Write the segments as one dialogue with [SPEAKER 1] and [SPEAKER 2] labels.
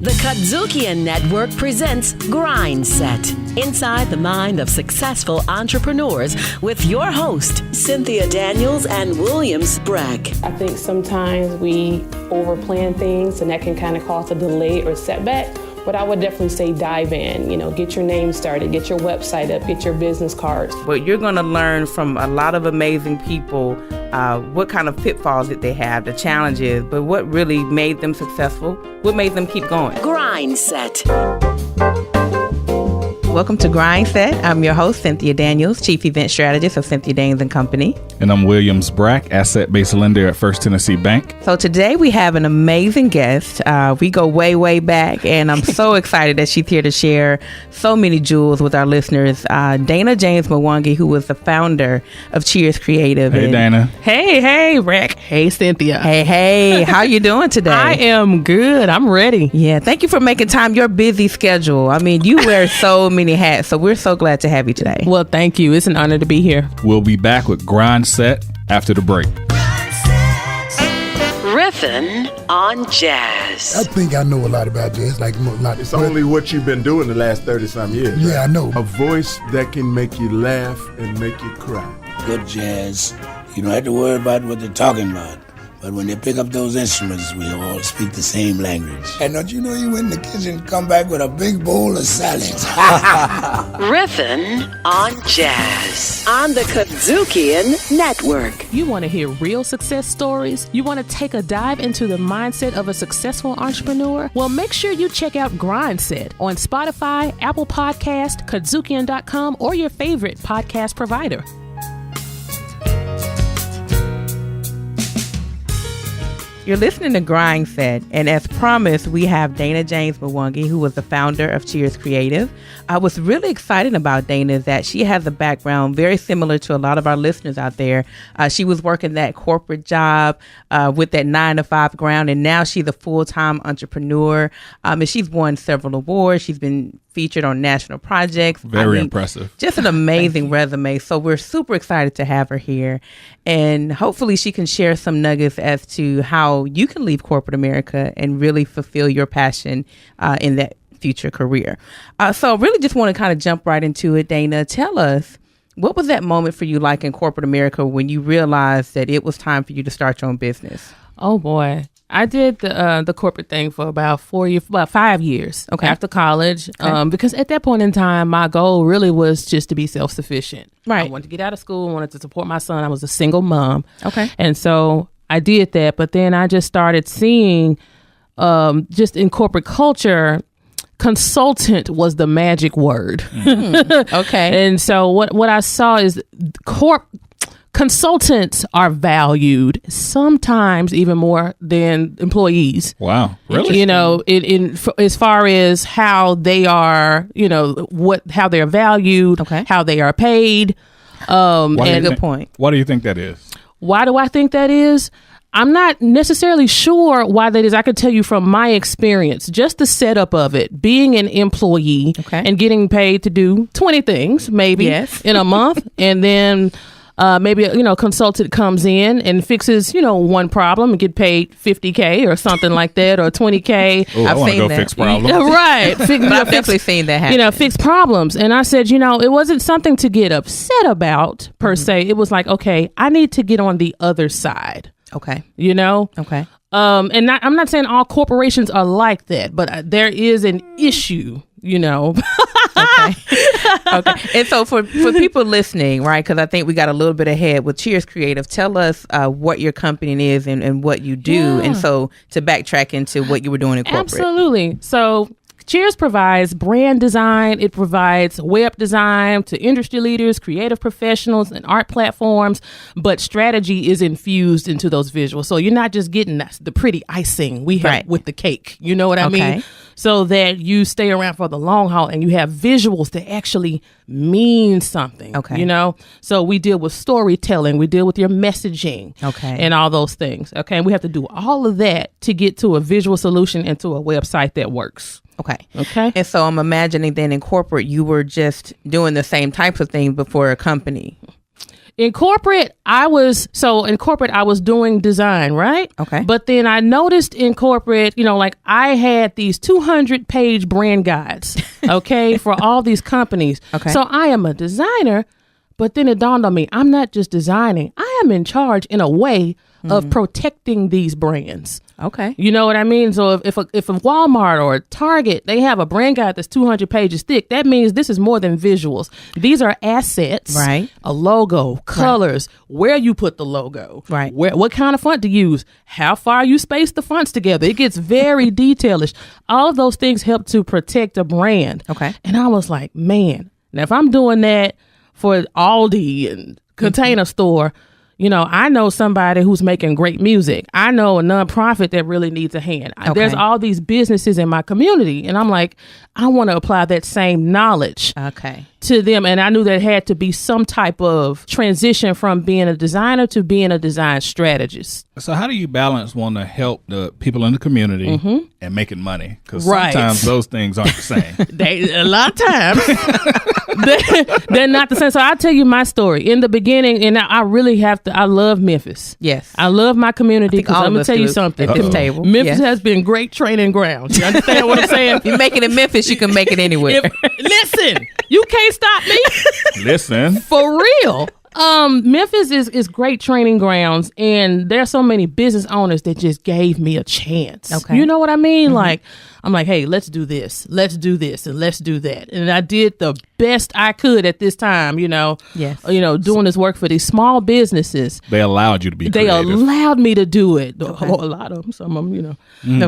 [SPEAKER 1] The KUDZUKIAN Network presents GRINDSET, inside the mind of successful entrepreneurs with your host, Cynthia Daniels and Williams Brack.
[SPEAKER 2] I think sometimes we overplan things and that can kind of cause a delay or setback. But I would definitely say dive in, get your name started, get your website up, get your business cards.
[SPEAKER 3] But you're going to learn from a lot of amazing people what kind of pitfalls that they have, the challenges, but what really made them successful, what made them keep going.
[SPEAKER 1] GRINDSET.
[SPEAKER 3] Welcome to GRINDSET. I'm your host, Cynthia Daniels, Chief Event Strategist of Cynthia Daniels & Company.
[SPEAKER 4] And I'm Williams Brack, Asset-Based Lender at First Tennessee Bank.
[SPEAKER 3] So today we have an amazing guest. We go way, way back, and I'm so excited that she's here to share so many jewels with our listeners. Dana James-Mwangi, who was the founder of Cheers Creative.
[SPEAKER 4] Hey, Dana.
[SPEAKER 5] Hey, Brack. Hey, Cynthia.
[SPEAKER 3] Hey, how you doing today?
[SPEAKER 5] I am good. I'm ready.
[SPEAKER 3] Yeah, thank you for making time. Your busy schedule. I mean, you wear so many hats, so we're so glad to have you today.
[SPEAKER 5] Well, thank you. It's an honor to be here.
[SPEAKER 4] We'll be back with GRINDSET after the break.
[SPEAKER 1] Riffin' on jazz.
[SPEAKER 6] I think I know a lot about jazz.
[SPEAKER 7] It's only what you've been doing the last 30-some years.
[SPEAKER 6] Yeah,
[SPEAKER 7] right?
[SPEAKER 6] I know.
[SPEAKER 7] A voice that can make you laugh and make you cry.
[SPEAKER 8] Good jazz, you don't have to worry about what they're talking about. But when they pick up those instruments, we all speak the same language. And don't you know you went in the kitchen and come back with a big bowl of salad?
[SPEAKER 1] Riffin' on jazz on the KUDZUKIAN Network.
[SPEAKER 5] You want to hear real success stories? You want to take a dive into the mindset of a successful entrepreneur? Well, make sure you check out GRINDSET on Spotify, Apple Podcast, KUDZUKIAN.com, or your favorite podcast provider.
[SPEAKER 3] You're listening to GRINDSET, and as promised, we have Dana James-Mwangi, who was the founder of Cheers Creative. I was really excited about Dana that she has a background very similar to a lot of our listeners out there. She was working that corporate job with that 9-to-5 ground, and now she's a full-time entrepreneur. And she's won several awards. She's been featured on national projects.
[SPEAKER 4] Very impressive.
[SPEAKER 3] Just an amazing resume. So we're super excited to have her here. And hopefully she can share some nuggets as to how you can leave corporate America and really fulfill your passion in that future career. So I really just want to kind of jump right into it. Dana, tell us, what was that moment for you like in corporate America when you realized that it was time for you to start your own business?
[SPEAKER 5] Oh, boy. I did the corporate thing for about 5 years after college, because at that point in time, my goal really was just to be self-sufficient.
[SPEAKER 3] Right.
[SPEAKER 5] I wanted to get out of school, wanted to support my son. I was a single mom.
[SPEAKER 3] Okay.
[SPEAKER 5] And so I did that, but then I just started seeing just in corporate culture, consultant was the magic word.
[SPEAKER 3] Okay.
[SPEAKER 5] And so what I saw is consultants are valued sometimes even more than employees.
[SPEAKER 4] Wow. Really?
[SPEAKER 5] In as far as how they are, how they're valued, how they are paid.
[SPEAKER 3] Good point.
[SPEAKER 4] Why do you think that is?
[SPEAKER 5] Why do I think that is? I'm not necessarily sure why that is. I could tell you from my experience, just the setup of it, being an employee and getting paid to do 20 things maybe in a month, and then maybe a consultant comes in and fixes one problem and get paid $50K or something like that, or $20K.
[SPEAKER 4] Oh, I want to go fix problems.
[SPEAKER 5] Right.
[SPEAKER 3] I've definitely seen that happen.
[SPEAKER 5] Fix problems. And I said, it wasn't something to get upset about per se. It was like, okay, I need to get on the other side.
[SPEAKER 3] Okay.
[SPEAKER 5] Okay. And I'm not saying all corporations are like that, but there is an issue,
[SPEAKER 3] Okay. And so for people listening, right, because I think we got a little bit ahead with Cheers Creative, tell us what your company is and what you do. Yeah. And so to backtrack into what you were doing in corporate.
[SPEAKER 5] Absolutely. So Cheers provides brand design. It provides web design to industry leaders, creative professionals, and art platforms. But strategy is infused into those visuals. So you're not just getting the pretty icing we have with the cake. You know what I mean? So that you stay around for the long haul and you have visuals that actually mean something. Okay. So we deal with storytelling. We deal with your messaging. Okay. And all those things. Okay. And we have to do all of that to get to a visual solution and to a website that works.
[SPEAKER 3] Okay. And so I'm imagining then in corporate, you were just doing the same types of things before a company.
[SPEAKER 5] In corporate, I was doing design, right?
[SPEAKER 3] Okay.
[SPEAKER 5] But then I noticed in corporate, like I had these 200-page brand guides, okay, for all these companies.
[SPEAKER 3] Okay.
[SPEAKER 5] So I am a designer, but then it dawned on me, I'm not just designing. I am in charge in a way of protecting these brands.
[SPEAKER 3] Okay.
[SPEAKER 5] You know what I mean? So if a Walmart or a Target, they have a brand guide that's 200 pages thick, that means this is more than visuals. These are assets.
[SPEAKER 3] Right.
[SPEAKER 5] A logo, colors, where you put the logo.
[SPEAKER 3] Right.
[SPEAKER 5] What kind of font to use, how far you space the fonts together. It gets very detailish. All of those things help to protect a brand.
[SPEAKER 3] Okay.
[SPEAKER 5] And I was like, man, now if I'm doing that for Aldi and Container Store, I know somebody who's making great music. I know a nonprofit that really needs a hand.
[SPEAKER 3] Okay.
[SPEAKER 5] There's all these businesses in my community, and I'm like, I want to apply that same knowledge to them. And I knew there had to be some type of transition from being a designer to being a design strategist.
[SPEAKER 4] So how do you balance wanting to help the people in the community and making money? Because
[SPEAKER 5] Right.
[SPEAKER 4] sometimes those things aren't the same.
[SPEAKER 5] A lot of times they're not the same. So I'll tell you my story. In the beginning, and I really I love Memphis.
[SPEAKER 3] Yes.
[SPEAKER 5] I love my community because
[SPEAKER 3] all
[SPEAKER 5] I'm
[SPEAKER 3] of
[SPEAKER 5] going
[SPEAKER 3] us
[SPEAKER 5] to tell you
[SPEAKER 3] do
[SPEAKER 5] something.
[SPEAKER 3] at this table.
[SPEAKER 5] Memphis
[SPEAKER 3] Yes.
[SPEAKER 5] has been great training grounds. You understand what I'm saying?
[SPEAKER 3] If you make it in Memphis, you can make it anywhere.
[SPEAKER 5] Listen, you can't stop me.
[SPEAKER 4] Listen.
[SPEAKER 5] For real. Memphis is great training grounds, and there's so many business owners that just gave me a chance.
[SPEAKER 3] Okay.
[SPEAKER 5] You know what I mean? Like, I'm like, hey, let's do this, and let's do that. And I did the best I could at this time,
[SPEAKER 3] Yes.
[SPEAKER 5] Doing this work for these small businesses.
[SPEAKER 4] They allowed you to be
[SPEAKER 5] They
[SPEAKER 4] creative.
[SPEAKER 5] allowed me to do it. A lot of them, some of them,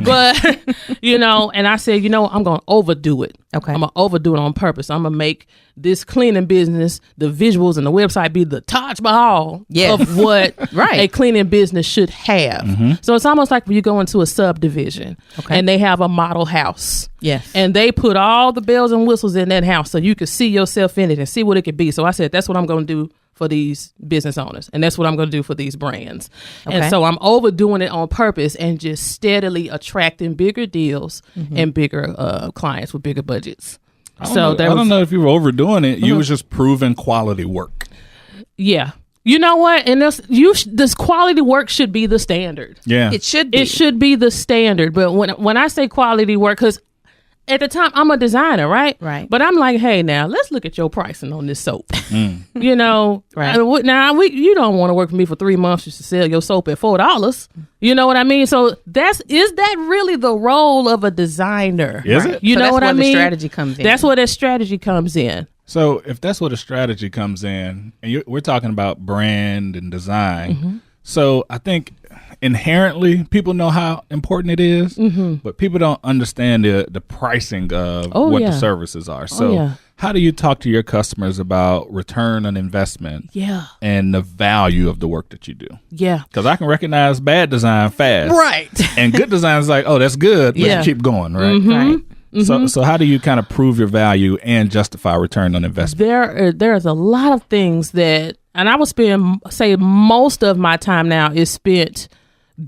[SPEAKER 5] But, and I said, I'm going to overdo it.
[SPEAKER 3] Okay.
[SPEAKER 5] I'm going to overdo it on purpose. I'm going to make this cleaning business, the visuals and the website be the Taj Mahal of what a cleaning business should have. So it's almost like when you go into a subdivision and they have a model house.
[SPEAKER 3] Yes.
[SPEAKER 5] And they put all the bells and whistles in that house so you could see yourself in it and see what it could be. So I said, that's what I'm going to do for these business owners. And that's what I'm going to do for these brands.
[SPEAKER 3] Okay.
[SPEAKER 5] And so I'm overdoing it on purpose and just steadily attracting bigger deals and bigger clients with bigger budgets.
[SPEAKER 4] I don't know if you were overdoing it. You was just proving quality work.
[SPEAKER 5] Yeah. You know what? And this quality work should be the standard.
[SPEAKER 4] Yeah.
[SPEAKER 3] It should be.
[SPEAKER 5] It should be the standard. But when I say quality work, because at the time I'm a designer, right?
[SPEAKER 3] Right.
[SPEAKER 5] But I'm like, hey, now let's look at your pricing on this soap.
[SPEAKER 3] Right.
[SPEAKER 5] Now you don't want to work for me for 3 months just to sell your soap at $4. You know what I mean? So is that really the role of a designer?
[SPEAKER 4] Is it?
[SPEAKER 5] You
[SPEAKER 3] So
[SPEAKER 5] know
[SPEAKER 3] that's
[SPEAKER 5] what
[SPEAKER 3] where
[SPEAKER 5] I
[SPEAKER 3] the
[SPEAKER 5] mean?
[SPEAKER 3] strategy comes in.
[SPEAKER 5] That's where that strategy comes in.
[SPEAKER 4] So if that's where the strategy comes in, and we're talking about brand and design, so I think inherently people know how important it is, but people don't understand the pricing of the services are. So how do you talk to your customers about return on investment and the value of the work that you do?
[SPEAKER 5] Yeah.
[SPEAKER 4] Because I can recognize bad design fast.
[SPEAKER 5] Right.
[SPEAKER 4] And good design is like, oh, that's good. Let's keep going, right?
[SPEAKER 3] Right.
[SPEAKER 4] So how do you kind of prove your value and justify return on investment?
[SPEAKER 5] There's a lot of things that, and I would say most of my time now is spent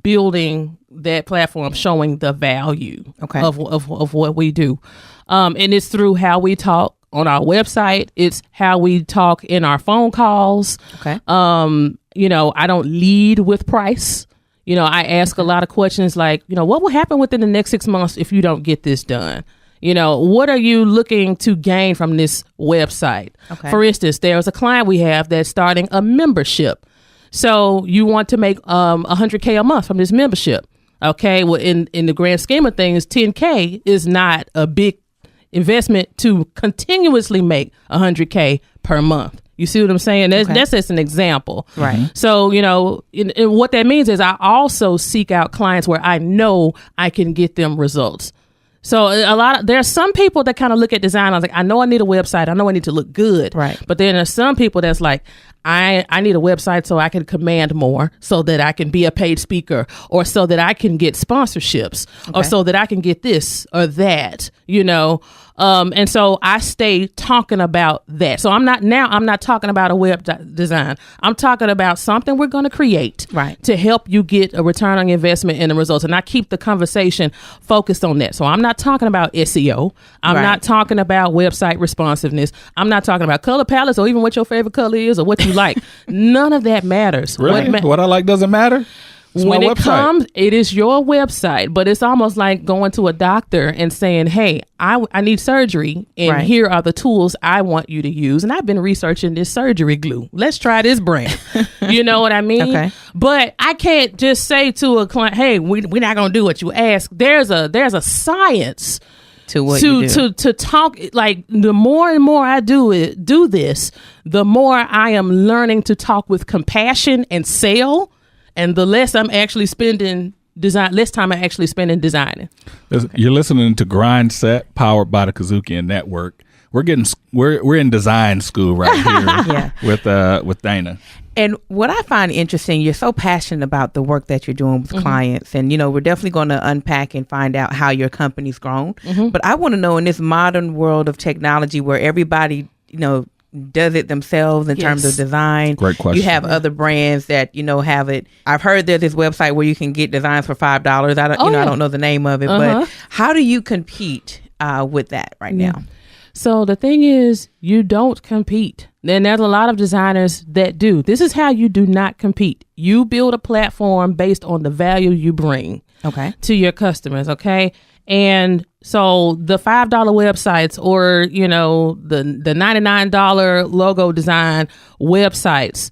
[SPEAKER 5] building that platform, showing the value of what we do. And it's through how we talk on our website. It's how we talk in our phone calls.
[SPEAKER 3] Okay.
[SPEAKER 5] I don't lead with price. I ask a lot of questions like, what will happen within the next 6 months if you don't get this done? What are you looking to gain from this website?
[SPEAKER 3] Okay.
[SPEAKER 5] For instance, there's a client we have that's starting a membership. So you want to make $100K a month from this membership. Okay. Well, in the grand scheme of things, $10K is not a big investment to continuously make $100K per month. You see what I'm saying? That's just an example.
[SPEAKER 3] Right.
[SPEAKER 5] So, and what that means is I also seek out clients where I know I can get them results. So there are some people that kind of look at design. I was like, I know I need a website. I know I need to look good.
[SPEAKER 3] Right.
[SPEAKER 5] But then there's some people that's like, I need a website so I can command more, so that I can be a paid speaker, or so that I can get sponsorships, or so that I can get this or that, and so I stay talking about that. So I'm not talking about a web design. I'm talking about something we're going to create to help you get a return on investment and the results. And I keep the conversation focused on that. So I'm not talking about SEO. I'm not talking about website responsiveness. I'm not talking about color palettes or even what your favorite color is or what you like. None of that matters.
[SPEAKER 4] Really? What I like doesn't matter? It's
[SPEAKER 5] when
[SPEAKER 4] my
[SPEAKER 5] it
[SPEAKER 4] website.
[SPEAKER 5] comes, it is your website, but it's almost like going to a doctor and saying, hey, I need surgery, and here are the tools I want you to use. And I've been researching this surgery glue. Let's try this brand. You know what I mean?
[SPEAKER 3] Okay.
[SPEAKER 5] But I can't just say to a client, hey, we're not going to do what you ask. There's a science
[SPEAKER 3] to what you do.
[SPEAKER 5] To talk. Like, the more and more I do this, the more I am learning to talk with compassion and sell. And the less I'm actually spending less time I actually spend in designing.
[SPEAKER 4] You're listening to GRINDSET, powered by the KUDZUKIAN Network. We're in design school right here with Dana.
[SPEAKER 3] And what I find interesting, you're so passionate about the work that you're doing with clients. And, we're definitely going to unpack and find out how your company's grown. But I want to know, in this modern world of technology where everybody, does it themselves in terms of design.
[SPEAKER 4] Great question.
[SPEAKER 3] You have other brands that, have it. I've heard there's this website where you can get designs for $5. I don't know the name of it, but how do you compete with that right now?
[SPEAKER 5] So the thing is, you don't compete. And there's a lot of designers that do. This is how you do not compete. You build a platform based on the value you bring to your customers, okay? And so the $5 websites, or, the $99 logo design websites,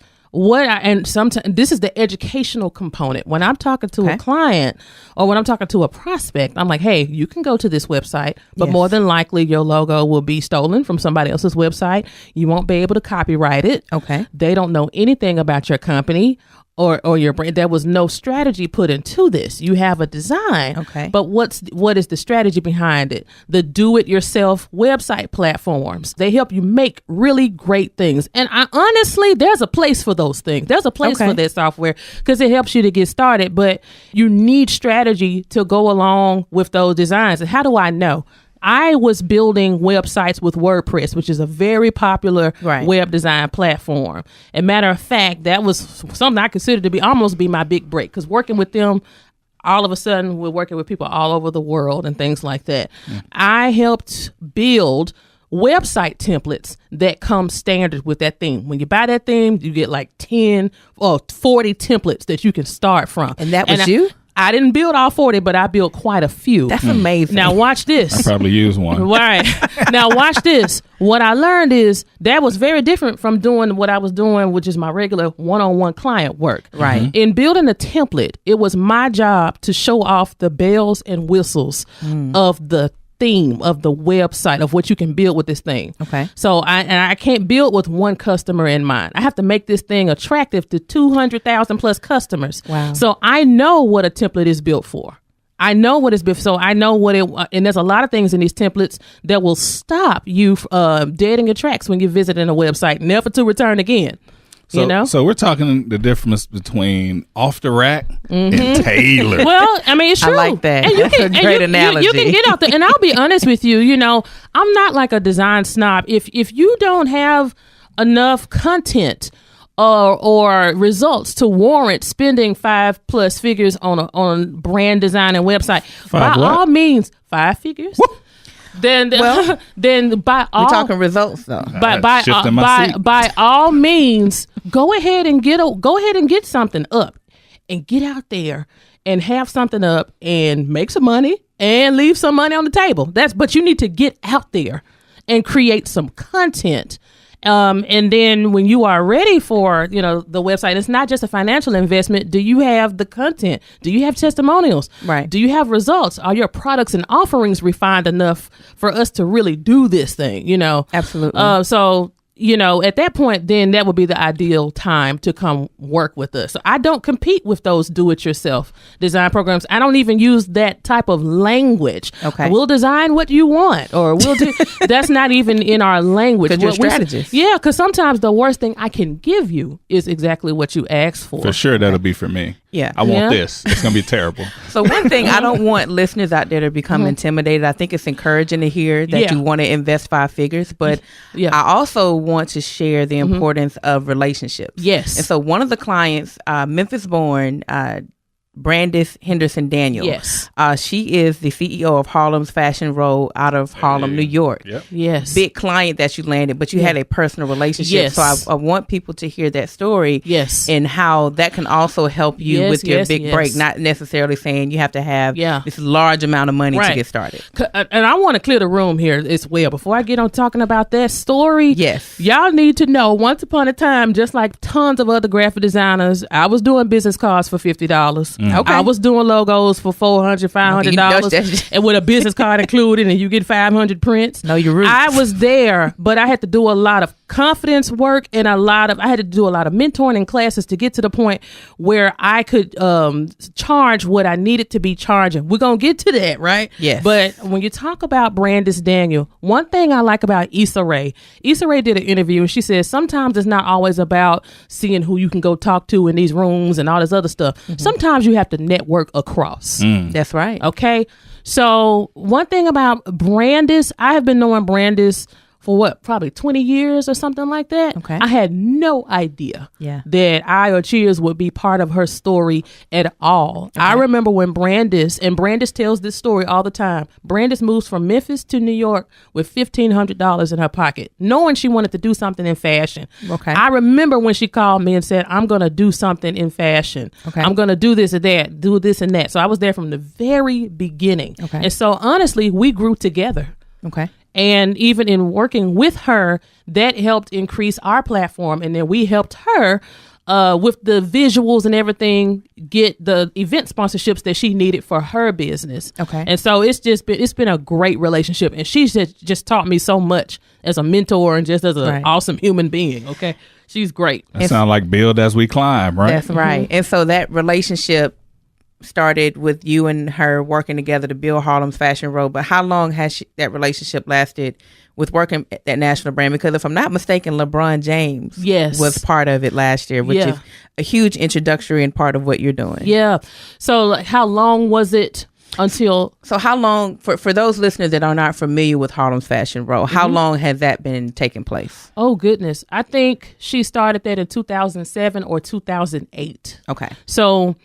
[SPEAKER 5] sometimes this is the educational component. When I'm talking to a client or when I'm talking to a prospect, I'm like, hey, you can go to this website, but more than likely your logo will be stolen from somebody else's website. You won't be able to copyright it.
[SPEAKER 3] Okay.
[SPEAKER 5] They don't know anything about your company or your brand. There was no strategy put into this. You have a design.
[SPEAKER 3] Okay.
[SPEAKER 5] But what is the strategy behind it? The do-it-yourself website platforms. They help you make really great things. And honestly, there's a place for those things. There's a place for that software because it helps you to get started, but you need strategy to go along with those designs. And how do I know? I was building websites with WordPress, which is a very popular web design platform. And matter of fact, that was something I considered to be almost my big break, because working with them, all of a sudden we're working with people all over the world and things like that. I helped build website templates that come standard with that theme. When you buy that theme, you get like 10 or 40 templates that you can start from.
[SPEAKER 3] And that was you?
[SPEAKER 5] I didn't build all 40, but I built quite a few.
[SPEAKER 3] That's amazing.
[SPEAKER 5] Now watch this.
[SPEAKER 4] I probably use one.
[SPEAKER 5] Right. Now watch this. What I learned is that was very different from doing what I was doing, which is my regular one-on-one client work.
[SPEAKER 3] Right.
[SPEAKER 5] In building a template, it was my job to show off the bells and whistles of the theme of the website, of what you can build with this thing.
[SPEAKER 3] Okay.
[SPEAKER 5] So I can't build with one customer in mind. I have to make this thing attractive to 200,000 plus customers.
[SPEAKER 3] Wow.
[SPEAKER 5] So I know what a template is built for. I know what it's built. So I know what it, and there's a lot of things in these templates that will stop you dead in your tracks when you're visiting a website, never to return again.
[SPEAKER 4] So we're talking the difference between off the rack and tailored.
[SPEAKER 5] Well, I mean, it's true.
[SPEAKER 3] I like that.
[SPEAKER 5] And
[SPEAKER 3] That's a great analogy.
[SPEAKER 5] You can get out there, and I'll be honest with you. I'm not like a design snob. If you don't have enough content or results to warrant spending 5+ figures on brand design and website, all means, 5 figures.
[SPEAKER 4] Whoop.
[SPEAKER 5] Then by all,
[SPEAKER 3] we're talking results though.
[SPEAKER 5] By all means, go ahead and get something up, and get out there and have something up and make some money and leave some money on the table. But you need to get out there and create some content. And then when you are ready for, the website, it's not just a financial investment. Do you have the content? Do you have testimonials?
[SPEAKER 3] Right.
[SPEAKER 5] Do you have results? Are your products and offerings refined enough for us to really do this thing?
[SPEAKER 3] Absolutely.
[SPEAKER 5] So, at that point, then that would be the ideal time to come work with us. So I don't compete with those do-it-yourself design programs. I don't even use that type of language.
[SPEAKER 3] Okay.
[SPEAKER 5] We'll design what you want, or we'll do. That's not even in our language.
[SPEAKER 3] Because you're strategist.
[SPEAKER 5] Yeah, because sometimes the worst thing I can give you is exactly what you asked for.
[SPEAKER 4] For sure, that'll be for me.
[SPEAKER 3] Yeah.
[SPEAKER 4] I want this. It's going to be terrible.
[SPEAKER 3] So one thing, I don't want listeners out there to become intimidated. I think it's encouraging to hear that you want to invest 5 figures, but I also want to share the importance of relationships.
[SPEAKER 5] Yes.
[SPEAKER 3] And so one of the clients, Memphis born, Brandis Henderson Daniel.
[SPEAKER 5] Yes.
[SPEAKER 3] She is the CEO of Harlem's Fashion Row out of Harlem, New York.
[SPEAKER 4] Yep.
[SPEAKER 5] Yes.
[SPEAKER 3] Big client that you landed, but you had a personal relationship.
[SPEAKER 5] Yes.
[SPEAKER 3] So I want people to hear that story.
[SPEAKER 5] Yes.
[SPEAKER 3] And how that can also help you
[SPEAKER 5] Yes,
[SPEAKER 3] with your
[SPEAKER 5] yes,
[SPEAKER 3] big
[SPEAKER 5] yes.
[SPEAKER 3] break. Not necessarily saying you have to have
[SPEAKER 5] Yeah.
[SPEAKER 3] this large amount of money to
[SPEAKER 5] Right.
[SPEAKER 3] get started.
[SPEAKER 5] And I want to clear the room here as well. Before I get on talking about that story,
[SPEAKER 3] Yes.
[SPEAKER 5] y'all need to know, once upon a time, just like tons of other graphic designers, I was doing business cards for $50.
[SPEAKER 3] Okay.
[SPEAKER 5] I was doing logos for $400, $500,
[SPEAKER 3] that's-
[SPEAKER 5] and with a business card included, and you get 500 prints.
[SPEAKER 3] Know your roots.
[SPEAKER 5] I was there, but I had to do a lot of confidence work and I had to do a lot of mentoring and classes to get to the point where I could charge what I needed to be charging. We're going to get to that, right?
[SPEAKER 3] Yes.
[SPEAKER 5] But when you talk about Brandis Daniel, one thing I like about Issa Rae did an interview and she says sometimes it's not always about seeing who you can go talk to in these rooms and all this other stuff. Sometimes you have to network across.
[SPEAKER 3] That's right.
[SPEAKER 5] Okay. So one thing about Brandis, I have been knowing Brandis for probably 20 years or something like that.
[SPEAKER 3] Okay.
[SPEAKER 5] I had no idea
[SPEAKER 3] Yeah.
[SPEAKER 5] that I or Cheers would be part of her story at all. I remember when Brandis tells this story all the time. Brandis moves from Memphis to New York with $1,500 in her pocket, knowing she wanted to do something in fashion.
[SPEAKER 3] Okay.
[SPEAKER 5] I remember when she called me and said, I'm going to do something in fashion.
[SPEAKER 3] Okay.
[SPEAKER 5] I'm going to do this or that, do this and that. So I was there from the very beginning.
[SPEAKER 3] Okay.
[SPEAKER 5] And so honestly, we grew together.
[SPEAKER 3] Okay.
[SPEAKER 5] And even in working with her, that helped increase our platform. And then we helped her with the visuals and everything, get the event sponsorships that she needed for her business.
[SPEAKER 3] Okay.
[SPEAKER 5] And so it's been a great relationship. And she's just taught me so much as a mentor and just as an
[SPEAKER 3] Right.
[SPEAKER 5] awesome human being. Okay. She's great.
[SPEAKER 4] That sounds like build as we climb, right?
[SPEAKER 3] That's right. And so that relationship started with you and her working together to build Harlem's Fashion Row. But how long has that relationship lasted with working at that national brand? Because if I'm not mistaken, LeBron James
[SPEAKER 5] Yes.
[SPEAKER 3] was part of it last year, which
[SPEAKER 5] Yeah.
[SPEAKER 3] is a huge introductory and part of what you're doing.
[SPEAKER 5] Yeah. So like, how long was it until...
[SPEAKER 3] So how long, for those listeners that are not familiar with Harlem's Fashion Row, how long has that been taking place?
[SPEAKER 5] Oh, goodness. I think she started that in 2007 or 2008.
[SPEAKER 3] Okay.
[SPEAKER 5] So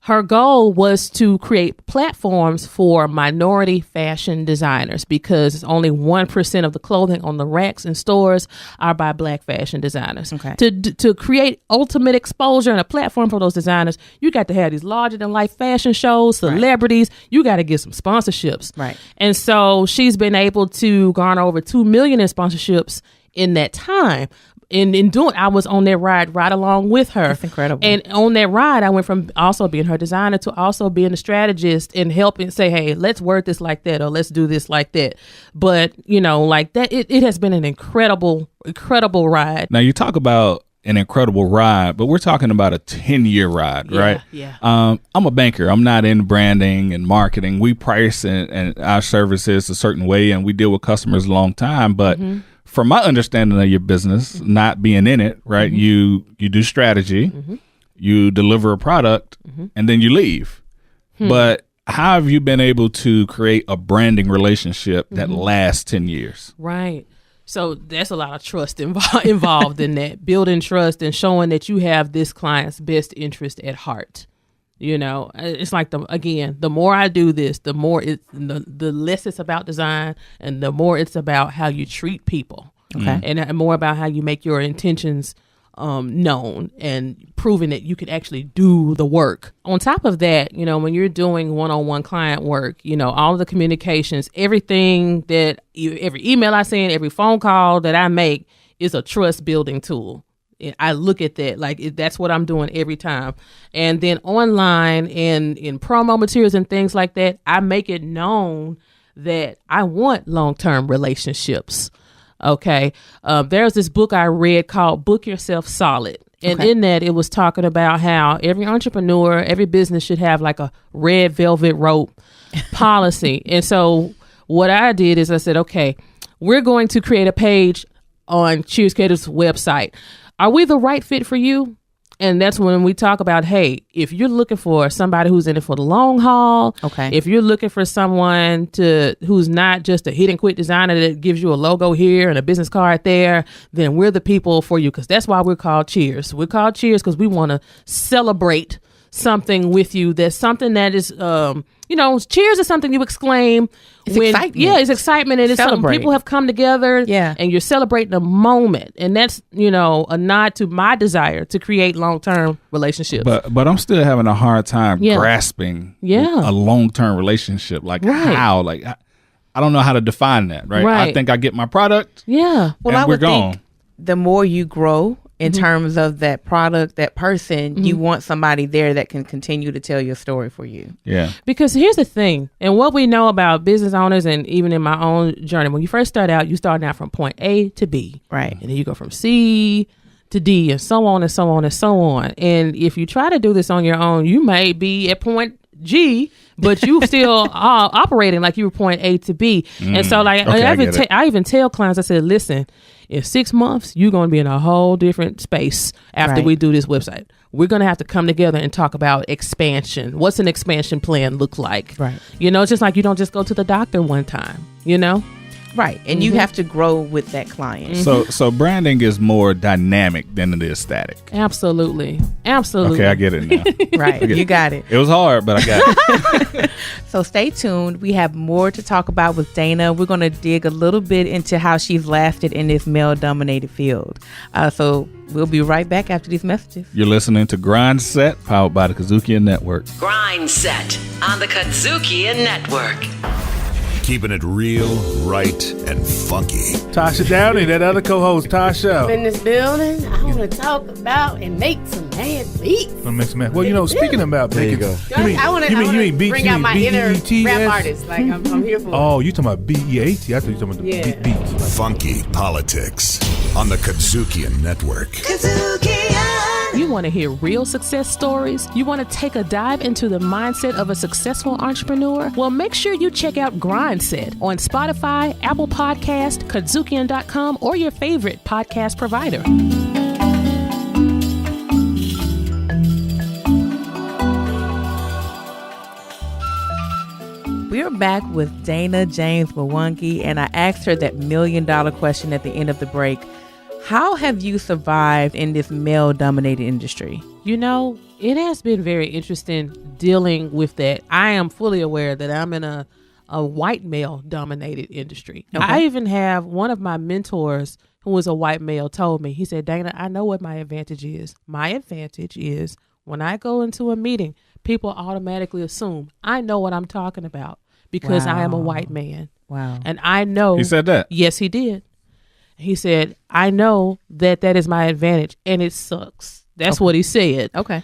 [SPEAKER 5] her goal was to create platforms for minority fashion designers because only 1% of the clothing on the racks in stores are by Black fashion designers.
[SPEAKER 3] Okay.
[SPEAKER 5] To create ultimate exposure and a platform for those designers, you got to have these larger than life fashion shows, celebrities. You got to get some sponsorships.
[SPEAKER 3] Right.
[SPEAKER 5] And so she's been able to garner over $2 million in sponsorships in that time. In doing, I was on that ride right along with her.
[SPEAKER 3] That's incredible.
[SPEAKER 5] And on that ride, I went from also being her designer to also being a strategist and helping say, hey, let's word this like that or let's do this like that. But, like that, it has been an incredible ride.
[SPEAKER 4] Now, you talk about an incredible ride, but we're talking about a 10-year ride, right?
[SPEAKER 5] Yeah.
[SPEAKER 4] I'm a banker. I'm not in branding and marketing. We price and our services a certain way, and we deal with customers a long time. But from my understanding of your business, not being in it, right, you do strategy, you deliver a product, and then you leave. But how have you been able to create a branding relationship that lasts 10 years?
[SPEAKER 5] Right. So that's a lot of trust involved in that, building trust and showing that you have this client's best interest at heart. It's like, the more I do this, the more the less it's about design and the more it's about how you treat people.
[SPEAKER 3] Okay.
[SPEAKER 5] And more about how you make your intentions known and proving that you can actually do the work. On top of that, when you're doing one-on-one client work, all of the communications, everything that every email I send, every phone call that I make is a trust building tool. And I look at that like that's what I'm doing every time. And then online and in promo materials and things like that, I make it known that I want long-term relationships. Okay. There's this book I read called Book Yourself Solid. And in that, it was talking about how every entrepreneur, every business should have like a red velvet rope policy. And so what I did is I said, okay, we're going to create a page on Cheers Creative's website. Are we the right fit for you? And that's when we talk about, hey, if you're looking for somebody who's in it for the long haul, if you're looking for someone who's not just a hit and quit designer that gives you a logo here and a business card there, then we're the people for you, because that's why we're called Cheers. We're called Cheers because we want to celebrate something with you. That's something that is, cheers is something you exclaim.
[SPEAKER 3] It's excitement.
[SPEAKER 5] Yeah, it's excitement. And it's something
[SPEAKER 3] Celebrate.
[SPEAKER 5] people have come together and you're celebrating a moment. And that's, a nod to my desire to create long-term relationships.
[SPEAKER 4] But I'm still having a hard time grasping a long-term relationship. Like how? Like, I don't know how to define that, right? I think I get my product.
[SPEAKER 5] Yeah.
[SPEAKER 3] Well, I would think the more you grow in terms of that product, that person, you want somebody there that can continue to tell your story for you.
[SPEAKER 4] Yeah.
[SPEAKER 5] Because here's the thing, and what we know about business owners, and even in my own journey, when you first start out, you start out from point A to B.
[SPEAKER 3] Right.
[SPEAKER 5] And then you go from C to D and so on and so on and so on. And if you try to do this on your own, you may be at point G, but you still are operating like you were point A to B. And so I even tell clients, I said, listen, in 6 months, you're going to be in a whole different space after we do this website. We're going to have to come together and talk about expansion. What's an expansion plan look like?
[SPEAKER 3] Right.
[SPEAKER 5] It's just like you don't just go to the doctor one time,
[SPEAKER 3] Right. And you have to grow with that client.
[SPEAKER 4] So branding is more dynamic than it is static.
[SPEAKER 5] Absolutely.
[SPEAKER 4] Okay, I get it now.
[SPEAKER 3] Right. You got it.
[SPEAKER 4] It was hard, but I got it.
[SPEAKER 3] So stay tuned. We have more to talk about with Dana. We're going to dig a little bit into how she's lasted in this male-dominated field. So we'll be right back after these messages.
[SPEAKER 4] You're listening to GRINDSET, powered by the KUDZUKIAN Network.
[SPEAKER 1] GRINDSET on the KUDZUKIAN Network.
[SPEAKER 6] Keeping it real, right, and funky.
[SPEAKER 9] Tasha Downey, that other co-host, Tasha.
[SPEAKER 10] In this building, I want to talk about and make some mad beats.
[SPEAKER 9] Well, speaking about making,
[SPEAKER 10] I want to bring out my inner rap artist. Like I'm here for.
[SPEAKER 9] Oh, you talking about BEAT? I thought you talking about the beats.
[SPEAKER 6] Funky politics on the KUDZUKIAN Network.
[SPEAKER 5] You want to hear real success stories? You want to take a dive into the mindset of a successful entrepreneur? Well, make sure you check out GRINDSET on Spotify, Apple Podcast, KUDZUKIAN.com, or your favorite podcast provider.
[SPEAKER 3] We're back with Dana James-Mwangi, and I asked her that $1 million question at the end of the break. How have you survived in this male-dominated industry?
[SPEAKER 5] It has been very interesting dealing with that. I am fully aware that I'm in a white male-dominated industry. Okay. I even have one of my mentors who was a white male told me, he said, Dana, I know what my advantage is. My advantage is when I go into a meeting, people automatically assume I know what I'm talking about because I am a white man.
[SPEAKER 3] Wow.
[SPEAKER 5] And I know.
[SPEAKER 4] He said that?
[SPEAKER 5] Yes, he did. He said, I know that is my advantage and it sucks. That's what he said.
[SPEAKER 3] Okay.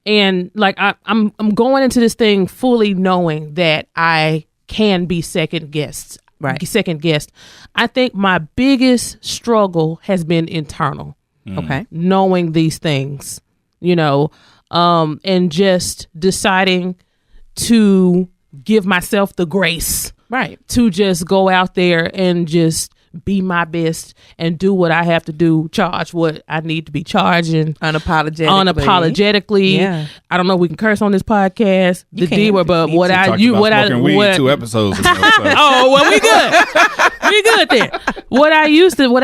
[SPEAKER 5] And like I'm going into this thing fully knowing that I can be second guest.
[SPEAKER 3] Right.
[SPEAKER 5] Second guest. I think my biggest struggle has been internal.
[SPEAKER 3] Okay.
[SPEAKER 5] Knowing these things, and just deciding to give myself the grace.
[SPEAKER 3] Right.
[SPEAKER 5] To just go out there and just be my best and do what I have to do, charge what I need to be charging. Unapologetically.
[SPEAKER 3] Yeah.
[SPEAKER 5] I don't know if we can curse on this podcast.
[SPEAKER 3] You
[SPEAKER 5] the D word, but what I you what I what
[SPEAKER 4] 2 episodes ago. So.
[SPEAKER 5] Oh, well, we good. We good there. What I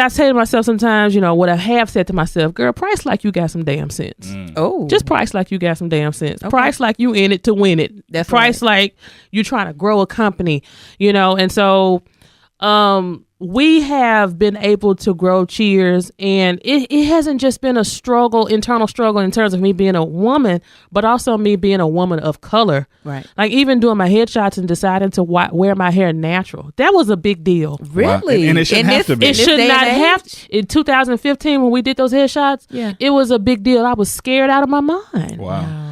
[SPEAKER 5] say to myself sometimes, what I have said to myself, girl, price like you got some damn sense.
[SPEAKER 3] Oh.
[SPEAKER 5] Just price like you got some damn sense. Okay. Price like you in it to win it.
[SPEAKER 3] That's
[SPEAKER 5] price
[SPEAKER 3] right.
[SPEAKER 5] like you trying to grow a company, and so we have been able to grow Cheers, and it hasn't just been a internal struggle in terms of me being a woman, but also me being a woman of color.
[SPEAKER 3] Right.
[SPEAKER 5] Like even doing my headshots and deciding to wear my hair natural. That was a big deal.
[SPEAKER 3] Really?
[SPEAKER 4] Wow. And it shouldn't have to be.
[SPEAKER 5] It should not have. In 2015, when we did those headshots, it was a big deal. I was scared out of my mind.
[SPEAKER 4] Wow.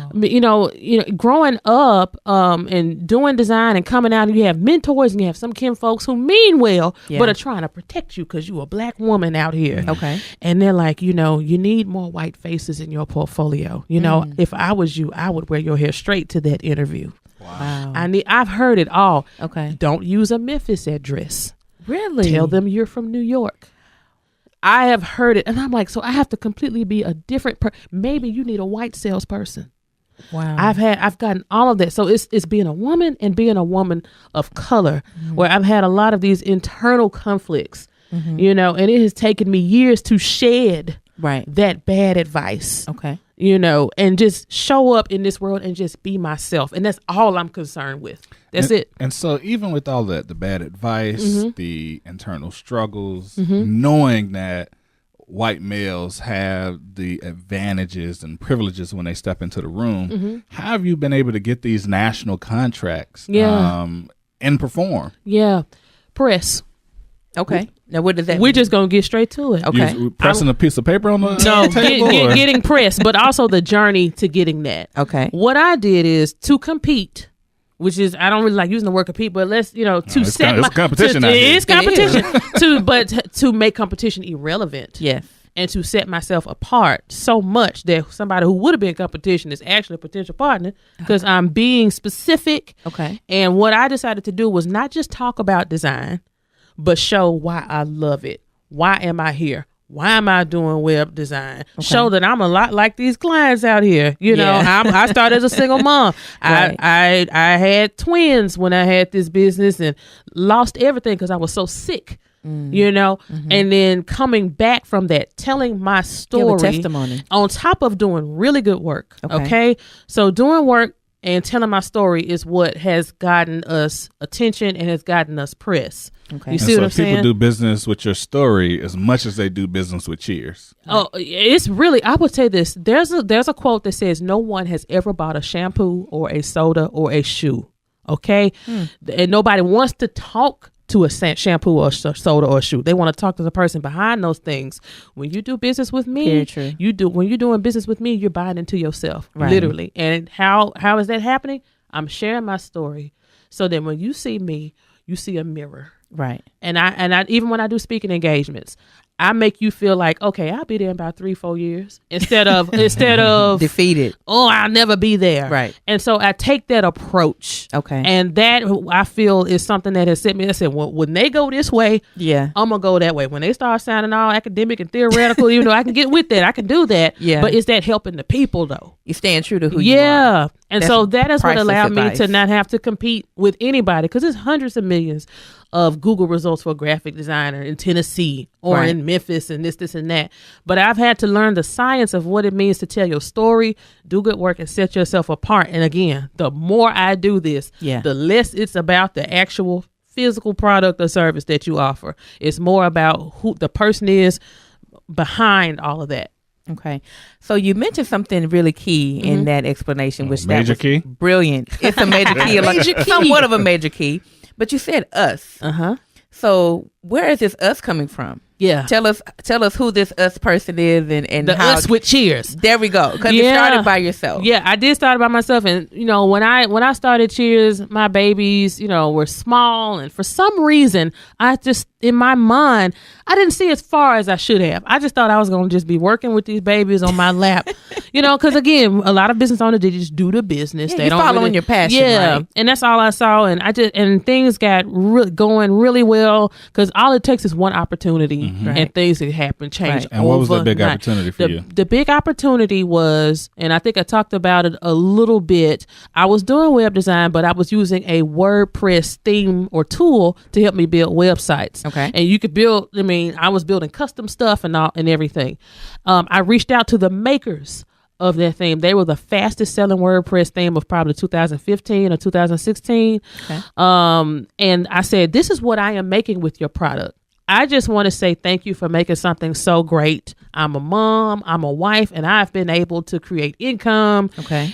[SPEAKER 5] Growing up and doing design and coming out, and you have mentors and you have some kin folks who mean well, but are trying to protect you because you're a black woman out here.
[SPEAKER 3] Okay.
[SPEAKER 5] And they're like, you need more white faces in your portfolio. If I was you, I would wear your hair straight to that interview.
[SPEAKER 3] Wow.
[SPEAKER 5] I've heard it all.
[SPEAKER 3] Okay.
[SPEAKER 5] Don't use a Memphis address.
[SPEAKER 3] Really?
[SPEAKER 5] Tell them you're from New York. I have heard it, and I'm like, so I have to completely be a different maybe you need a white salesperson.
[SPEAKER 3] Wow.
[SPEAKER 5] I've gotten all of that. So it's being a woman and being a woman of color, where I've had a lot of these internal conflicts, and it has taken me years to shed that bad advice.
[SPEAKER 3] Okay.
[SPEAKER 5] and just show up in this world and just be myself. And that's all I'm concerned with. That's it.
[SPEAKER 4] And so even with all that, the bad advice, the internal struggles, knowing that white males have the advantages and privileges when they step into the room, how have you been able to get these national contracts and perform?
[SPEAKER 5] Yeah. Press.
[SPEAKER 3] Okay. Now, what does that
[SPEAKER 5] We're
[SPEAKER 3] mean?
[SPEAKER 5] just going to get straight to it.
[SPEAKER 3] Okay.
[SPEAKER 4] You pressing a piece of paper on the
[SPEAKER 5] No,
[SPEAKER 4] table?
[SPEAKER 5] getting pressed, but also the journey to getting that.
[SPEAKER 3] Okay.
[SPEAKER 5] What I did is to compete, which is, I don't really like using the word compete, but let's, to set
[SPEAKER 4] it's competition out here.
[SPEAKER 5] It's competition. But to make competition irrelevant.
[SPEAKER 3] Yes.
[SPEAKER 5] And to set myself apart so much that somebody who would have been competition is actually a potential partner because I'm being specific.
[SPEAKER 3] Okay.
[SPEAKER 5] And what I decided to do was not just talk about design, but show why I love it. Why am I here? Why am I doing web design? Okay. Show that I'm a lot like these clients out here. I started as a single mom.
[SPEAKER 3] Right.
[SPEAKER 5] I had twins when I had this business and lost everything because I was so sick. And then coming back from that, telling my story,
[SPEAKER 3] testimony
[SPEAKER 5] on top of doing really good work. Okay. So doing work and telling my story is what has gotten us attention and has gotten us press.
[SPEAKER 3] Okay.
[SPEAKER 5] You see what I'm saying?
[SPEAKER 4] People do business with your story as much as they do business with Cheers.
[SPEAKER 5] Oh, it's really, I would say this. There's a quote that says, no one has ever bought a shampoo or a soda or a shoe. Okay. And nobody wants to talk to a shampoo or soda or shoe. They want to talk to the person behind those things. When you do business with me, when you're doing business with me, you're buying into yourself, literally. And how is that happening? I'm sharing my story so that when you see me, you see a mirror.
[SPEAKER 3] Right.
[SPEAKER 5] And I even when I do speaking engagements, I make you feel like, okay, I'll be there in about 3-4 years instead of
[SPEAKER 3] defeated.
[SPEAKER 5] Oh, I'll never be there.
[SPEAKER 3] Right.
[SPEAKER 5] And so I take that approach.
[SPEAKER 3] Okay.
[SPEAKER 5] And that I feel is something that has set me. I said, well, when they go this way, I'm gonna go that way. When they start sounding all academic and theoretical, even though I can get with that, I can do that.
[SPEAKER 3] Yeah.
[SPEAKER 5] But is that helping the people though?
[SPEAKER 3] You're staying true to who you are.
[SPEAKER 5] Yeah. And so that is what allowed me
[SPEAKER 3] advice.
[SPEAKER 5] to not have to compete with anybody because there's hundreds of millions of Google results for a graphic designer in Tennessee or in Memphis and this and that. But I've had to learn the science of what it means to tell your story, do good work, and set yourself apart. And again, the more I do this, the less it's about the actual physical product or service that you offer. It's more about who the person is behind all of that.
[SPEAKER 3] Okay. So you mentioned something really key in that explanation, which
[SPEAKER 4] major
[SPEAKER 3] was
[SPEAKER 4] key?
[SPEAKER 3] Brilliant. It's a major key, somewhat of a major key. But you said us. So where is this us coming from?
[SPEAKER 5] Yeah.
[SPEAKER 3] Tell us who this us person is and
[SPEAKER 5] the
[SPEAKER 3] how
[SPEAKER 5] us with Cheers.
[SPEAKER 3] There we go. Because you started by yourself.
[SPEAKER 5] Yeah, I did start by myself. And, when I started Cheers, my babies, were small. And for some reason, I just, in my mind, I didn't see as far as I should have. I just thought I was going to just be working with these babies on my lap. Because again, a lot of business owners, they just do the business.
[SPEAKER 3] Yeah,
[SPEAKER 5] they
[SPEAKER 3] you're
[SPEAKER 5] don't
[SPEAKER 3] following your passion, right?
[SPEAKER 5] And that's all I saw. And things got going really well because all it takes is one opportunity and things that happen change.
[SPEAKER 3] Right.
[SPEAKER 4] And what was the big opportunity for you?
[SPEAKER 5] The big opportunity was, and I think I talked about it a little bit, I was doing web design, but I was using a WordPress theme or tool to help me build websites.
[SPEAKER 3] Okay.
[SPEAKER 5] And you could build, I was building custom stuff and everything. I reached out to the makers of that theme. They were the fastest selling WordPress theme of probably 2015 or 2016.
[SPEAKER 3] Okay.
[SPEAKER 5] And I said, this is what I am making with your product. I just want to say thank you for making something so great. I'm a mom, I'm a wife, and I've been able to create income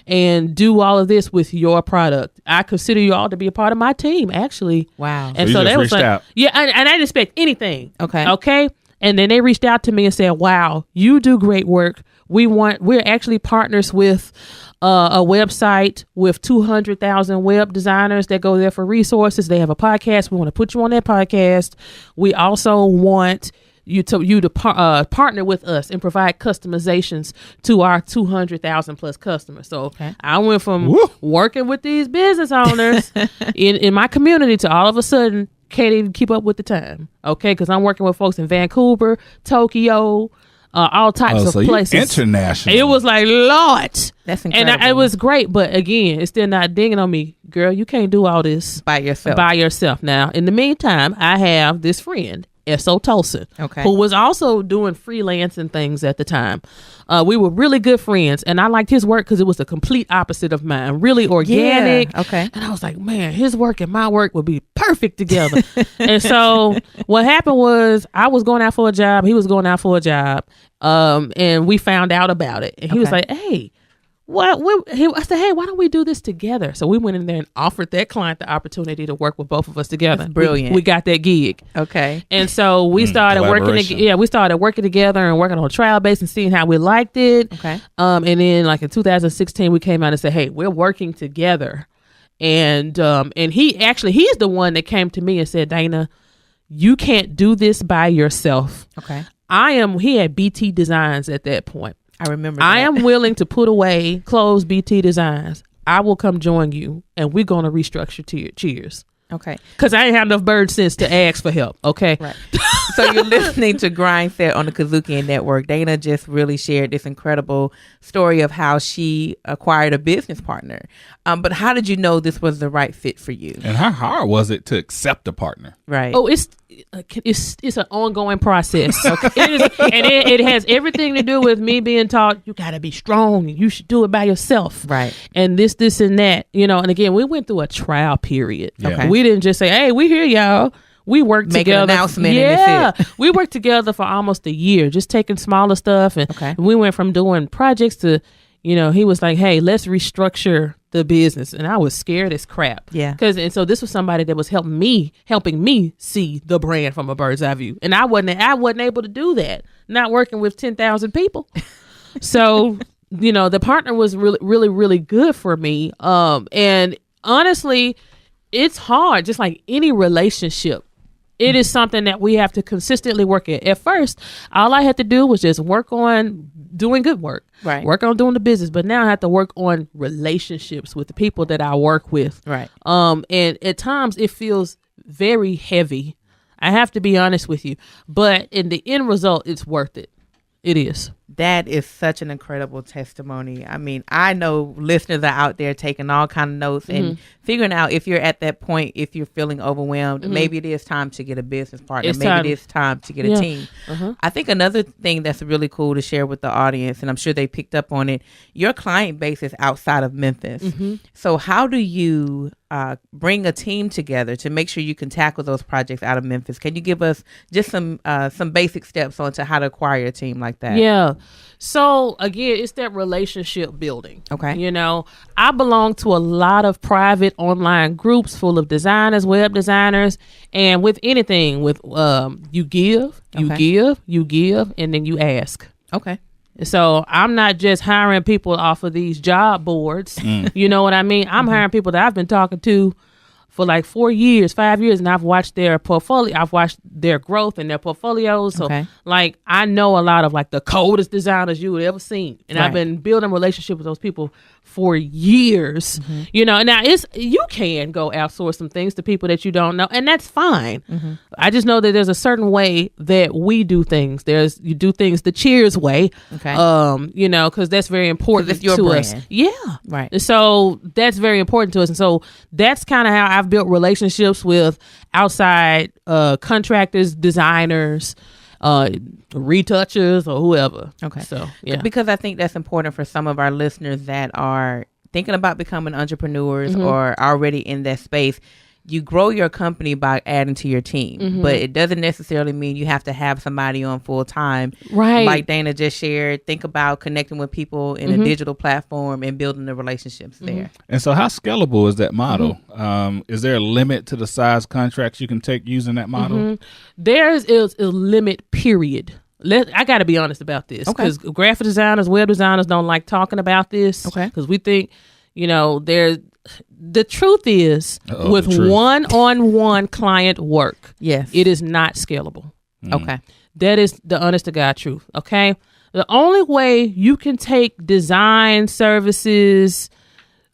[SPEAKER 5] and do all of this with your product. I consider you all to be a part of my team, actually.
[SPEAKER 3] Wow.
[SPEAKER 5] And
[SPEAKER 4] so
[SPEAKER 5] they was like,
[SPEAKER 4] out.
[SPEAKER 5] yeah, and I didn't expect anything.
[SPEAKER 3] Okay.
[SPEAKER 5] And then they reached out to me and said, wow, you do great work. We're actually partners with a website with 200,000 web designers that go there for resources. They have a podcast. We want to put you on that podcast. We also want you to partner with us and provide customizations to our 200,000 plus customers. So I went from working with these business owners in my community to all of a sudden can't even keep up with the time. Okay, because I'm working with folks in Vancouver, Tokyo, all types of places.
[SPEAKER 4] International.
[SPEAKER 5] It was like, Lord.
[SPEAKER 3] That's incredible.
[SPEAKER 5] And it was great. But again, it's still not dinging on me. Girl, you can't do all this
[SPEAKER 3] by yourself.
[SPEAKER 5] Now, in the meantime, I have this friend. S.O. Tolson,
[SPEAKER 3] Okay.
[SPEAKER 5] who was also doing freelance and things at the time. We were really good friends, and I liked his work because it was the complete opposite of mine, really organic.
[SPEAKER 3] Yeah. Okay.
[SPEAKER 5] And I was like, man, his work and my work would be perfect together. And so what happened was I was going out for a job. He was going out for a job. And we found out about it. And he was like, hey, I said, hey, why don't we do this together? So we went in there and offered that client the opportunity to work with both of us together.
[SPEAKER 3] That's brilliant.
[SPEAKER 5] We got that gig.
[SPEAKER 3] Okay.
[SPEAKER 5] And so we started working. We started working together and working on a trial base and seeing how we liked it.
[SPEAKER 3] Okay.
[SPEAKER 5] And then like in 2016, we came out and said, hey, we're working together. And he's the one that came to me and said, Dana, you can't do this by yourself.
[SPEAKER 3] Okay.
[SPEAKER 5] He had BT Designs at that point.
[SPEAKER 3] I remember that.
[SPEAKER 5] I am willing to put away, close BT Designs. I will come join you, and we're going to restructure Cheers.
[SPEAKER 3] Okay.
[SPEAKER 5] Because I ain't have enough bird sense to ask for help. Okay.
[SPEAKER 3] Right. So you're listening to GRINDSET on the KUDZUKIAN Network. Dana just really shared this incredible story of how she acquired a business partner. But how did you know this was the right fit for you?
[SPEAKER 4] And how hard was it to accept a partner?
[SPEAKER 3] Right.
[SPEAKER 5] Oh, it's an ongoing process. Okay. It has everything to do with me being taught you got to be strong and you should do it by yourself.
[SPEAKER 3] Right.
[SPEAKER 5] And this and that, and again, we went through a trial period.
[SPEAKER 3] Yeah. Okay.
[SPEAKER 5] We didn't just say, hey, we here, y'all. We worked
[SPEAKER 3] Make
[SPEAKER 5] together.
[SPEAKER 3] an announcement.
[SPEAKER 5] Yeah.
[SPEAKER 3] And that's it.
[SPEAKER 5] We worked together for almost a year, just taking smaller stuff. And we went from doing projects to, he was like, hey, let's restructure the business. And I was scared as crap.
[SPEAKER 3] Yeah.
[SPEAKER 5] And so this was somebody that was helping me see the brand from a bird's eye view. And I wasn't able to do that, not working with 10,000 people. So, the partner was really, really, really good for me. And honestly, it's hard, just like any relationship. It is something that we have to consistently work at. At first, all I had to do was just work on doing good work,
[SPEAKER 3] right?
[SPEAKER 5] Work on doing the business. But now I have to work on relationships with the people that I work with,
[SPEAKER 3] right?
[SPEAKER 5] And at times it feels very heavy. I have to be honest with you, but in the end result, it's worth it. It is.
[SPEAKER 3] That is such an incredible testimony. I mean, I know listeners are out there taking all kind of notes and figuring out if you're at that point, if you're feeling overwhelmed, maybe it is time to get a business partner. It is time to get a team. I think another thing that's really cool to share with the audience, and I'm sure they picked up on it, your client base is outside of Memphis. So how do you bring a team together to make sure you can tackle those projects out of Memphis? Can you give us just some basic steps on to how to acquire a team like that?
[SPEAKER 5] Yeah. So again, it's that relationship building.
[SPEAKER 3] Okay.
[SPEAKER 5] I belong to a lot of private online groups full of designers, web designers, and with anything, you give, and then you ask.
[SPEAKER 3] Okay.
[SPEAKER 5] So I'm not just hiring people off of these job boards. You know what I mean? I'm hiring people that I've been talking to for like 5 years, and I've watched their portfolio. I've watched their growth and their portfolios. So like, I know a lot of like the coldest designers you would ever seen. And I've been building a relationship with those people for years, and now you can go outsource some things to people that you don't know, and that's fine. I just know that there's a certain way that we do things. You do things the Cheers way, because that's very important
[SPEAKER 3] it's your
[SPEAKER 5] to
[SPEAKER 3] brand.
[SPEAKER 5] us. Yeah,
[SPEAKER 3] right.
[SPEAKER 5] So that's very important to us, and so that's kind of how I've built relationships with outside contractors, designers, retouchers, or whoever.
[SPEAKER 3] Okay.
[SPEAKER 5] So yeah,
[SPEAKER 3] because I think that's important for some of our listeners that are thinking about becoming entrepreneurs or already in that space. You grow your company by adding to your team, but it doesn't necessarily mean you have to have somebody on full time.
[SPEAKER 5] Right.
[SPEAKER 3] Like Dana just shared, think about connecting with people in a digital platform and building the relationships there. And
[SPEAKER 4] so how scalable is that model? Is there a limit to the size contracts you can take using that model?
[SPEAKER 5] There is a limit, period. I got to be honest about this, because graphic designers, web designers don't like talking about this, because we think, the truth is, with one-on-one client work, it is not scalable.
[SPEAKER 3] Okay.
[SPEAKER 5] That is the honest to God truth. Okay. The only way you can take design services,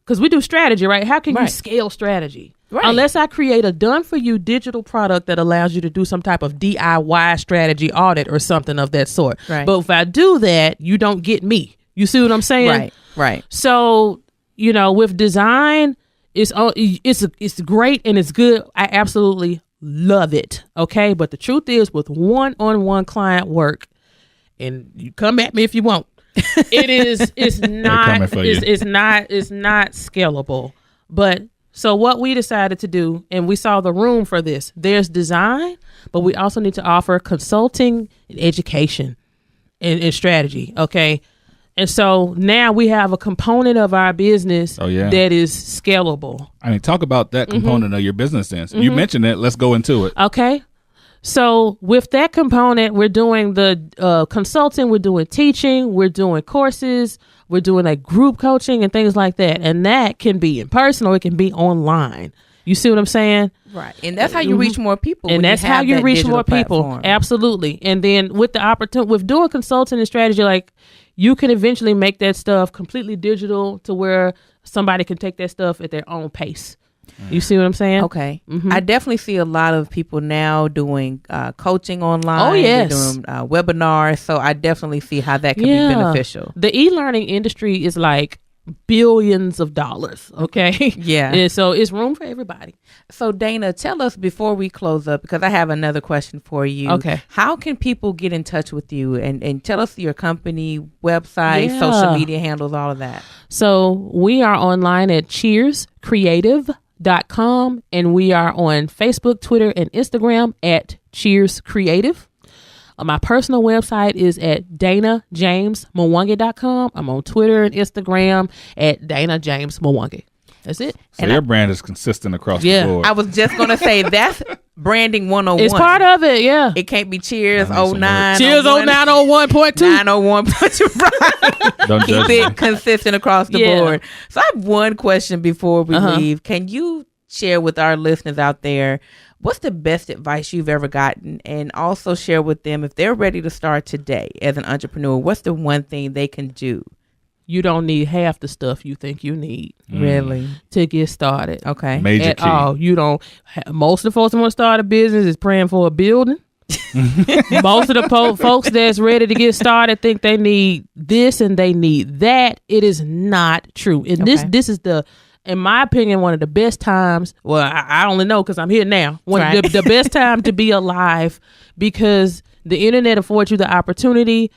[SPEAKER 5] because we do strategy, right? How can you scale strategy? Right. Unless I create a done-for-you digital product that allows you to do some type of DIY strategy audit or something of that sort. Right. But if I do that, you don't get me. You see what I'm saying?
[SPEAKER 3] Right.
[SPEAKER 5] So, with design, it's great and it's good. I absolutely love it. Okay. But the truth is, with one-on-one client work, and you come at me if you want, it's not scalable. But so what we decided to do, and we saw the room for this, there's design, but we also need to offer consulting and education and strategy. Okay. And so now we have a component of our business that is scalable.
[SPEAKER 4] I mean, talk about that component of your business then. You mentioned it. Let's go into it.
[SPEAKER 5] Okay. So with that component, we're doing the consulting, we're doing teaching, we're doing courses, we're doing like group coaching and things like that. And that can be in person or it can be online. You see what I'm saying?
[SPEAKER 3] Right. And that's how you reach more people.
[SPEAKER 5] And that's how you reach more people.
[SPEAKER 3] Platform.
[SPEAKER 5] Absolutely. And then with the opportunity, with doing consulting and strategy, like you can eventually make that stuff completely digital to where somebody can take that stuff at their own pace. You see what I'm saying?
[SPEAKER 3] Okay. I definitely see a lot of people now doing coaching online.
[SPEAKER 5] Oh, yes.
[SPEAKER 3] They're doing webinars. So I definitely see how that can be beneficial.
[SPEAKER 5] The e-learning industry is like billions of dollars. Okay.
[SPEAKER 3] Yeah.
[SPEAKER 5] And so it's room for everybody.
[SPEAKER 3] So Dana, tell us before we close up, because I have another question for you.
[SPEAKER 5] Okay.
[SPEAKER 3] How can people get in touch with you and tell us your company, website, social media handles, all of that?
[SPEAKER 5] So we are online at cheerscreative.com, and we are on Facebook, Twitter, and Instagram at Cheers Creative. My personal website is at DanaJames-Mwangi.com. I'm on Twitter and Instagram at Dana James-Mwangi. That's it.
[SPEAKER 4] So your brand is consistent across the board.
[SPEAKER 3] I was just going to say that's branding 101.
[SPEAKER 5] It's part of it, yeah.
[SPEAKER 3] It can't be Cheers 09.
[SPEAKER 5] Cheers 0901.2.
[SPEAKER 3] 901.
[SPEAKER 4] Don't
[SPEAKER 3] Keep it consistent across the board. So I have one question before we leave. Can you share with our listeners out there, what's the best advice you've ever gotten? And also share with them, if they're ready to start today as an entrepreneur, what's the one thing they can do?
[SPEAKER 5] You don't need half the stuff you think you need.
[SPEAKER 3] Really?
[SPEAKER 5] To get started.
[SPEAKER 3] Okay.
[SPEAKER 4] Major key.
[SPEAKER 5] All. You don't. Most of the folks that want to start a business is praying for a building. Most of the folks that's ready to get started think they need this and they need that. It is not true. And this is the, in my opinion, one of the best times. Well, I only know because I'm here now. One of the best time to be alive, because the internet affords you the opportunity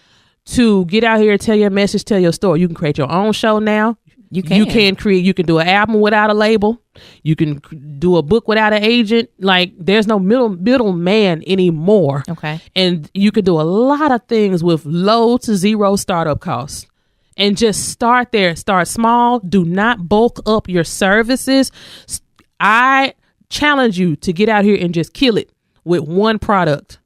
[SPEAKER 5] to get out here and tell your message, tell your story. You can create your own show now. You can do an album without a label. You can do a book without an agent. Like, there's no middle man anymore.
[SPEAKER 3] Okay.
[SPEAKER 5] And you can do a lot of things with low to zero startup costs. And just start there. Start small. Do not bulk up your services. I challenge you to get out here and just kill it with one product.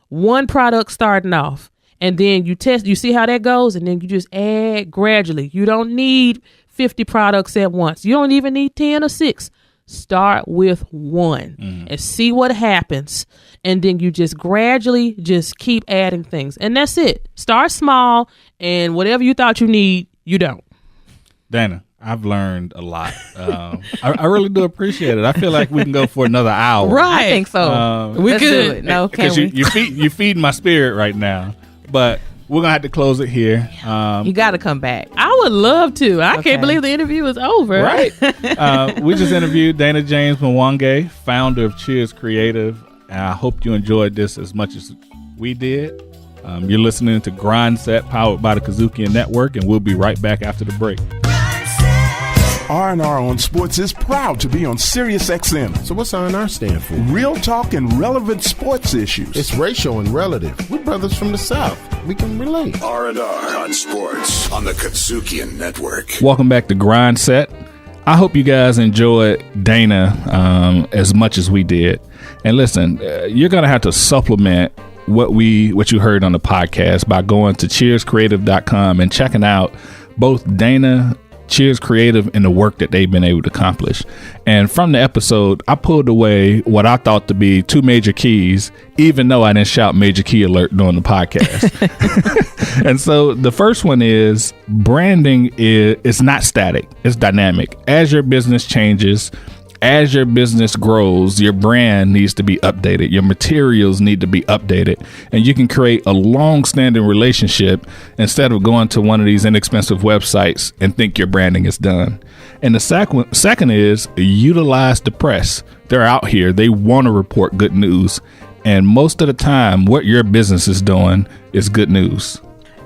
[SPEAKER 5] One product starting off. And then you test, you see how that goes, and then you just add gradually. You don't need 50 products at once. You don't even need 10 or 6. Start with one and see what happens. And then you just gradually just keep adding things. And that's it. Start small, and whatever you thought you need, you don't.
[SPEAKER 4] Dana, I've learned a lot. I really do appreciate it. I feel like we can go for another hour.
[SPEAKER 3] Right. I think so.
[SPEAKER 5] We could.
[SPEAKER 3] No,
[SPEAKER 4] because you feed my spirit right now. But we're going to have to close it here.
[SPEAKER 3] You got to come back.
[SPEAKER 5] I would love to. I can't believe the interview is over.
[SPEAKER 4] Right. We just interviewed Dana James-Mwangi, founder of Cheers Creative. And I hope you enjoyed this as much as we did. You're listening to GRINDSET, powered by the KUDZUKIAN Network, and we'll be right back after the break.
[SPEAKER 11] R&R on Sports is proud to be on Sirius XM.
[SPEAKER 12] So what's R&R stand for?
[SPEAKER 11] Real talk and relevant sports issues.
[SPEAKER 12] It's racial and relative. We're brothers from the South. We can relate.
[SPEAKER 6] R&R on Sports on the KUDZUKIAN Network.
[SPEAKER 4] Welcome back to GRINDSET. I hope you guys enjoyed Dana as much as we did. And listen, you're going to have to supplement what you heard on the podcast by going to cheerscreative.com and checking out both Dana, Cheers Creative, and the work that they've been able to accomplish. And from the episode, I pulled away what I thought to be 2 major keys, even though I didn't shout major key alert during the podcast. And so the first one is branding is not static. It's dynamic. As your business changes, as your business grows, your brand needs to be updated. Your materials need to be updated. And you can create a long-standing relationship instead of going to one of these inexpensive websites and think your branding is done. And the second is utilize the press. They're out here. They want to report good news. And most of the time, what your business is doing is good news.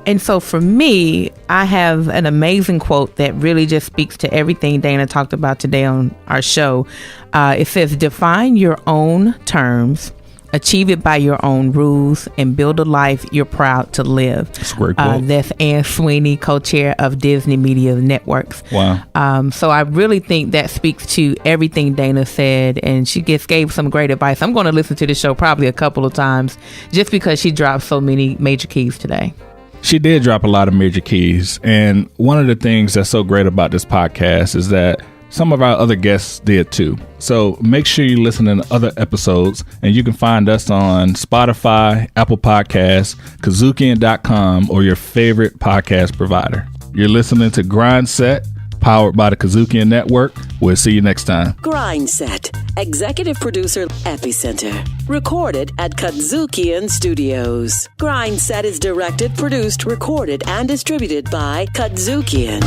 [SPEAKER 3] And so for me, I have an amazing quote that really just speaks to everything Dana talked about today on our show. It says, define your own terms, achieve it by your own rules, and build a life you're proud to live.
[SPEAKER 4] That's a great quote.
[SPEAKER 3] That's Ann Sweeney, co-chair of Disney Media Networks.
[SPEAKER 4] Wow.
[SPEAKER 3] So I really think that speaks to everything Dana said, and she just gave some great advice. I'm going to listen to the show probably a couple of times just because she dropped so many major keys today.
[SPEAKER 4] She did drop a lot of major keys. And one of the things that's so great about this podcast is that some of our other guests did too. So make sure you listen to other episodes, and you can find us on Spotify, Apple Podcasts, KUDZUKIAN.com, or your favorite podcast provider. You're listening to GRINDSET, powered by the KUDZUKIAN Network. We'll see you next time.
[SPEAKER 1] GRINDSET, executive producer Epicenter, recorded at KUDZUKIAN Studios. GRINDSET is directed, produced, recorded, and distributed by KUDZUKIAN.